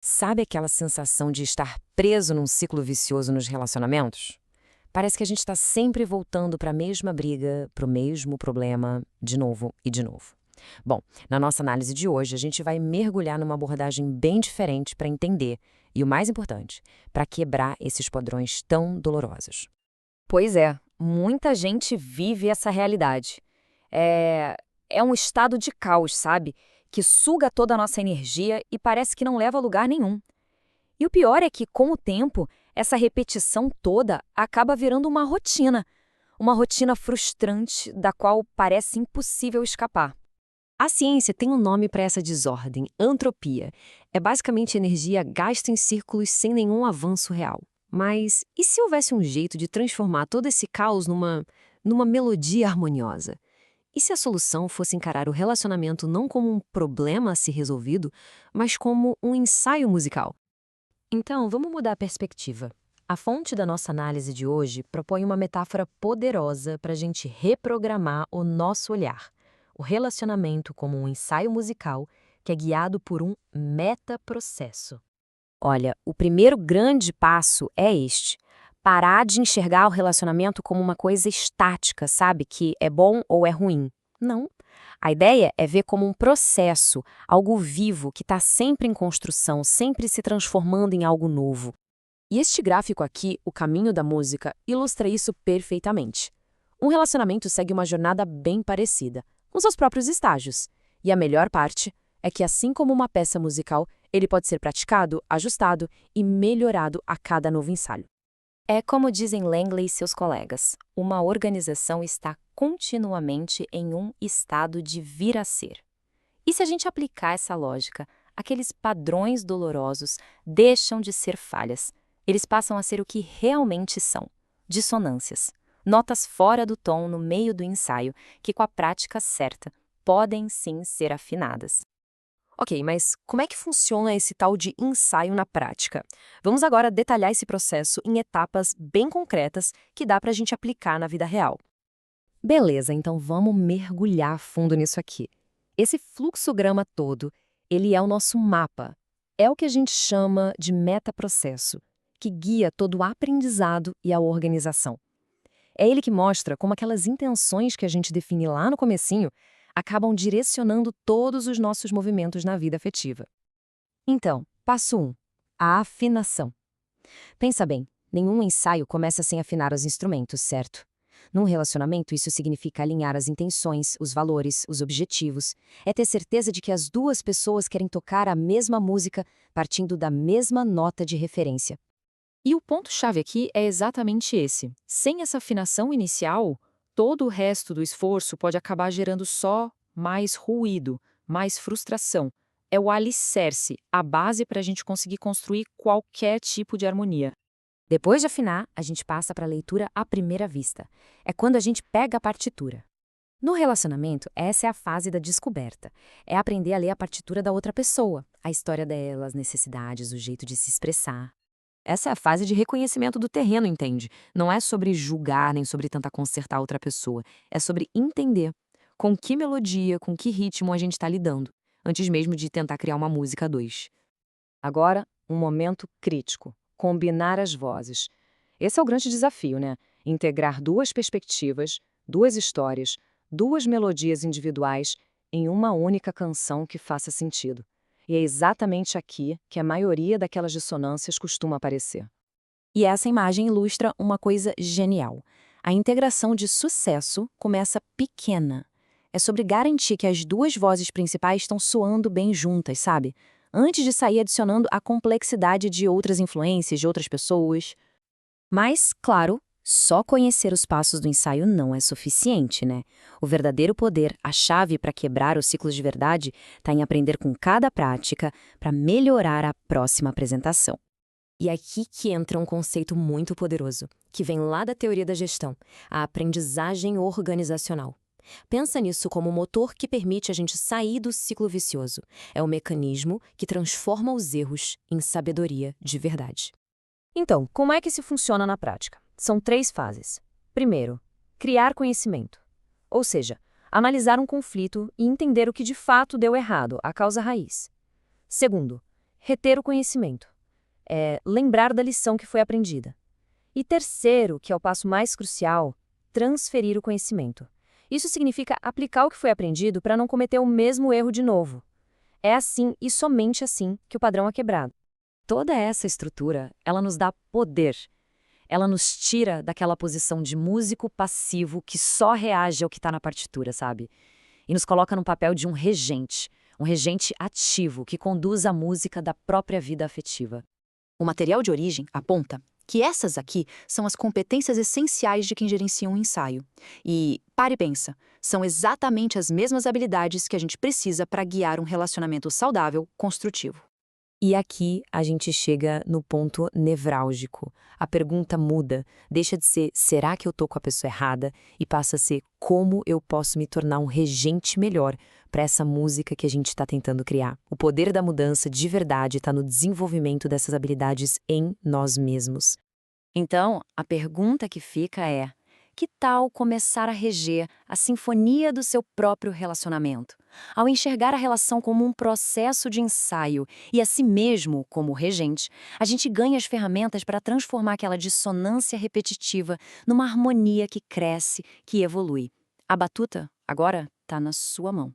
Sabe aquela sensação de estar preso num ciclo vicioso nos relacionamentos? Parece que a gente está sempre voltando para a mesma briga, para o mesmo problema, de novo e de novo. Bom, na nossa análise de hoje, a gente vai mergulhar numa abordagem bem diferente para entender e, o mais importante, para quebrar esses padrões tão dolorosos. Pois é, muita gente vive essa realidade. É um estado de caos, sabe? Que suga toda a nossa energia e parece que não leva a lugar nenhum. E o pior é que, com o tempo, essa repetição toda acaba virando uma rotina. Uma rotina frustrante da qual parece impossível escapar. A ciência tem um nome para essa desordem, antropia. É basicamente energia gasta em círculos sem nenhum avanço real. Mas e se houvesse um jeito de transformar todo esse caos numa melodia harmoniosa? E se a solução fosse encarar o relacionamento não como um problema a ser resolvido, mas como um ensaio musical? Então, vamos mudar a perspectiva. A fonte da nossa análise de hoje propõe uma metáfora poderosa para a gente reprogramar o nosso olhar. O relacionamento como um ensaio musical que é guiado por um metaprocesso. Olha, o primeiro grande passo é este: parar de enxergar o relacionamento como uma coisa estática, sabe? Que é bom ou é ruim. Não. A ideia é ver como um processo, algo vivo que está sempre em construção, sempre se transformando em algo novo. E este gráfico aqui, o caminho da música, ilustra isso perfeitamente. Um relacionamento segue uma jornada bem parecida, com seus próprios estágios. E a melhor parte é que, assim como uma peça musical, ele pode ser praticado, ajustado e melhorado a cada novo ensaio. É como dizem Langley e seus colegas, uma organização está continuamente em um estado de vir a ser. E se a gente aplicar essa lógica, aqueles padrões dolorosos deixam de ser falhas. Eles passam a ser o que realmente são: dissonâncias, notas fora do tom no meio do ensaio, que com a prática certa podem sim ser afinadas. Ok, mas como é que funciona esse tal de ensaio na prática? Vamos agora detalhar esse processo em etapas bem concretas que dá para a gente aplicar na vida real. Beleza, então vamos mergulhar fundo nisso aqui. Esse fluxograma todo, ele é o nosso mapa. É o que a gente chama de metaprocesso, que guia todo o aprendizado e a organização. É ele que mostra como aquelas intenções que a gente define lá no comecinho acabam direcionando todos os nossos movimentos na vida afetiva. Então, passo 1. A afinação. Pensa bem, nenhum ensaio começa sem afinar os instrumentos, certo? Num relacionamento, isso significa alinhar as intenções, os valores, os objetivos. É ter certeza de que as duas pessoas querem tocar a mesma música, partindo da mesma nota de referência. E o ponto-chave aqui é exatamente esse. Sem essa afinação inicial, todo o resto do esforço pode acabar gerando só mais ruído, mais frustração. É o alicerce, a base para a gente conseguir construir qualquer tipo de harmonia. Depois de afinar, a gente passa para a leitura à primeira vista. É quando a gente pega a partitura. No relacionamento, essa é a fase da descoberta. É aprender a ler a partitura da outra pessoa, a história dela, as necessidades, o jeito de se expressar. Essa é a fase de reconhecimento do terreno, entende? Não é sobre julgar nem sobre tentar consertar a outra pessoa. É sobre entender com que melodia, com que ritmo a gente está lidando, antes mesmo de tentar criar uma música a dois. Agora, um momento crítico: combinar as vozes. Esse é o grande desafio, né? Integrar duas perspectivas, duas histórias, duas melodias individuais em uma única canção que faça sentido. E é exatamente aqui que a maioria daquelas dissonâncias costuma aparecer. E essa imagem ilustra uma coisa genial. A integração de sucesso começa pequena. É sobre garantir que as duas vozes principais estão soando bem juntas, sabe? Antes de sair adicionando a complexidade de outras influências, de outras pessoas. Mas, claro, só conhecer os passos do ensaio não é suficiente, né? O verdadeiro poder, a chave para quebrar os ciclos de verdade, está em aprender com cada prática para melhorar a próxima apresentação. E é aqui que entra um conceito muito poderoso, que vem lá da teoria da gestão, a aprendizagem organizacional. Pensa nisso como um motor que permite a gente sair do ciclo vicioso. É o mecanismo que transforma os erros em sabedoria de verdade. Então, como é que isso funciona na prática? São 3 fases. Primeiro, criar conhecimento. Ou seja, analisar um conflito e entender o que de fato deu errado, a causa raiz. Segundo, reter o conhecimento. Lembrar da lição que foi aprendida. E terceiro, que é o passo mais crucial, transferir o conhecimento. Isso significa aplicar o que foi aprendido para não cometer o mesmo erro de novo. É assim e somente assim que o padrão é quebrado. Toda essa estrutura, ela nos dá poder. Ela nos tira daquela posição de músico passivo que só reage ao que está na partitura, sabe? E nos coloca no papel de um regente ativo que conduz a música da própria vida afetiva. O material de origem aponta que essas aqui são as competências essenciais de quem gerencia um ensaio. E, pare e pensa, são exatamente as mesmas habilidades que a gente precisa para guiar um relacionamento saudável, construtivo. E aqui a gente chega no ponto nevrálgico. A pergunta muda, deixa de ser será que eu tô com a pessoa errada e passa a ser como eu posso me tornar um regente melhor para essa música que a gente está tentando criar. O poder da mudança de verdade está no desenvolvimento dessas habilidades em nós mesmos. Então, a pergunta que fica é: que tal começar a reger a sinfonia do seu próprio relacionamento? Ao enxergar a relação como um processo de ensaio e a si mesmo como regente, a gente ganha as ferramentas para transformar aquela dissonância repetitiva numa harmonia que cresce, que evolui. A batuta, agora, está na sua mão.